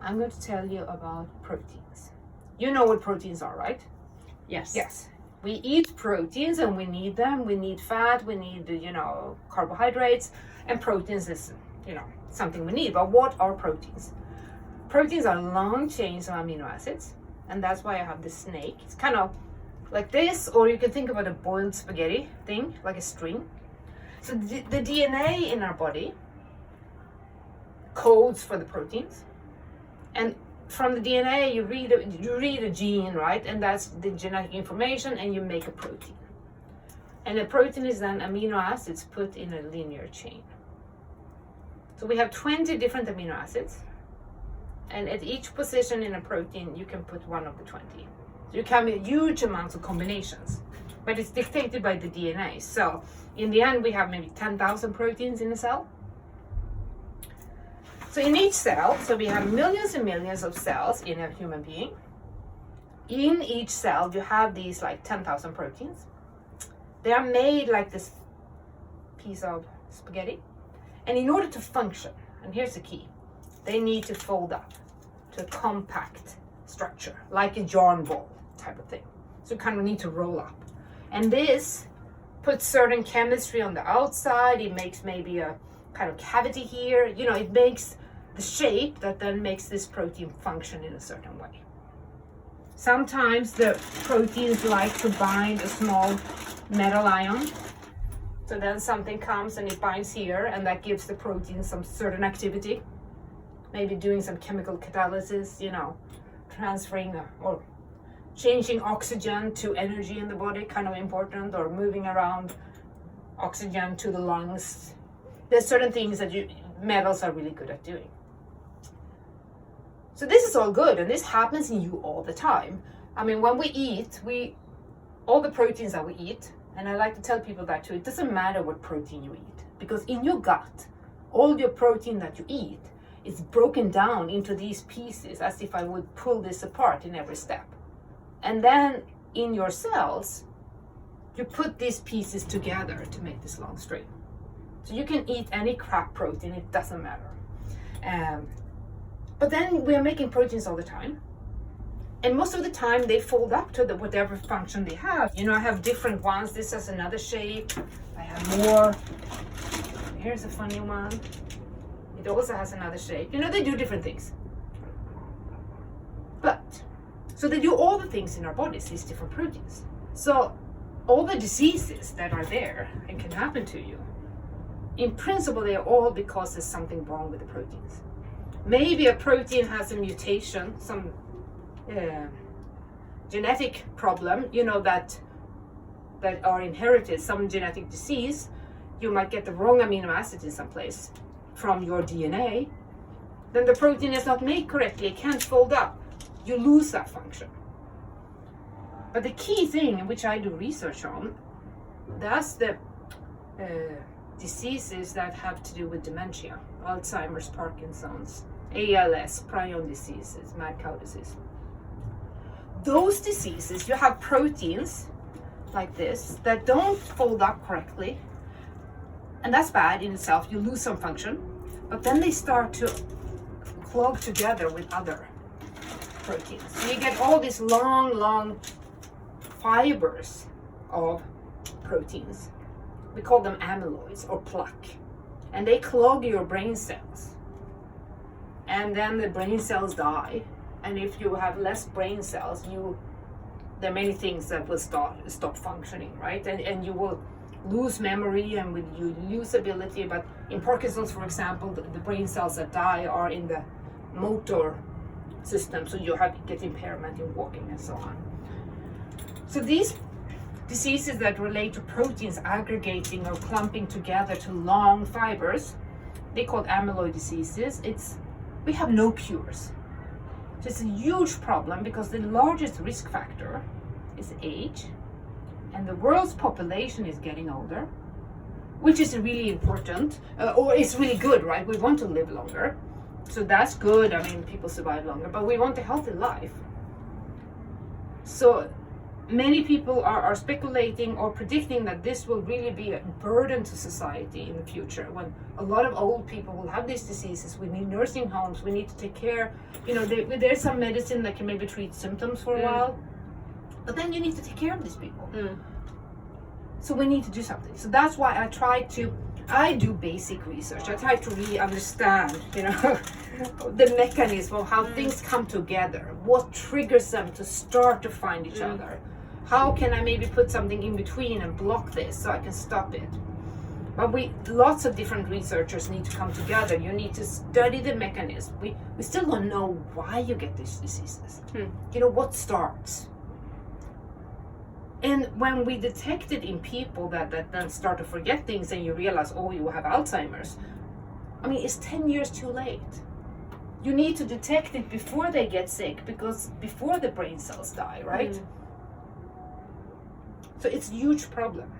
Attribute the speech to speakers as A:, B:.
A: I'm going to tell you about proteins. You know what proteins are, right?
B: Yes.
A: Yes. We eat proteins and we need them. We need fat, we need, carbohydrates, and proteins is, something we need. But what are proteins? Proteins are long chains of amino acids, and that's why I have this snake. It's kind of like this, or you can think about a boiled spaghetti thing, like a string. So the DNA in our body codes for the proteins, and from the DNA you read a gene, right? And that's the genetic information, and you make a protein. And a protein is then amino acids put in a linear chain. So we have 20 different amino acids, and at each position in a protein you can put one of the 20. So you can have huge amounts of combinations, but it's dictated by the DNA. So in the end we have maybe 10,000 proteins in a cell. So in each cell, so we have millions and millions of cells in a human being. In each cell you have these like 10,000 proteins. They are made like this piece of spaghetti. And in order to function, and here's the key, they need to fold up to a compact structure, like a yarn ball type of thing. So you kind of need to roll up. And this puts certain chemistry on the outside. It makes maybe a kind of cavity here. It makes the shape that then makes this protein function in a certain way. Sometimes the proteins like to bind a small metal ion. So then something comes and it binds here, and that gives the protein some certain activity. Maybe doing some chemical catalysis, transferring or changing oxygen to energy in the body, kind of important, or moving around oxygen to the lungs. There's certain things that metals are really good at doing. So this is all good, and this happens in you all the time. I mean, when we eat, all the proteins that we eat, and I like to tell people that too, it doesn't matter what protein you eat, because in your gut, all your protein that you eat is broken down into these pieces, as if I would pull this apart in every step. And then in your cells, you put these pieces together to make this long string. So you can eat any crap protein, it doesn't matter. But then we are making proteins all the time. And most of the time they fold up to whatever function they have. I have different ones. This has another shape. I have more. Here's a funny one. It also has another shape. They do different things. So they do all the things in our bodies, these different proteins. So all the diseases that are there and can happen to you, in principle, they are all because there's something wrong with the proteins. Maybe a protein has a mutation, some genetic problem, that are inherited, some genetic disease. You might get the wrong amino acid in some place from your DNA. Then the protein is not made correctly, it can't fold up. You lose that function. But the key thing, which I do research on, that's the diseases that have to do with dementia, Alzheimer's, Parkinson's, ALS, prion diseases, mad cow disease. Those diseases, you have proteins like this that don't fold up correctly, and that's bad in itself. You lose some function, but then they start to clog together with other proteins. So you get all these long fibers of proteins. We call them amyloids or plaque, and they clog your brain cells, and then the brain cells die. And if you have less brain cells, there are many things that will stop functioning, right? And you will lose memory, and you lose ability. But in Parkinson's, for example, the brain cells that die are in the motor system, so you get impairment in walking and so on. So these diseases that relate to proteins aggregating or clumping together to long fibers, they called amyloid diseases. We have no cures. So it's a huge problem, because the largest risk factor is age, and the world's population is getting older, which is really important, or it's really good, right? We want to live longer, so that's good. I mean, people survive longer, but we want a healthy life. So many people are speculating or predicting that this will really be a burden to society in the future, when a lot of old people will have these diseases. We need nursing homes, we need to take care, there's some medicine that can maybe treat symptoms for a while, but then you need to take care of these people. So we need to do something. So that's why I do basic research. I try to really understand, the mechanism of how things come together, what triggers them to start to find each other. How can I maybe put something in between and block this so I can stop it? But lots of different researchers need to come together. You need to study the mechanism. We still don't know why you get these diseases. What starts? And when we detect it in people that then start to forget things, and you realize, oh, you have Alzheimer's, it's 10 years too late. You need to detect it before they get sick, because before the brain cells die, right? So it's a huge problem.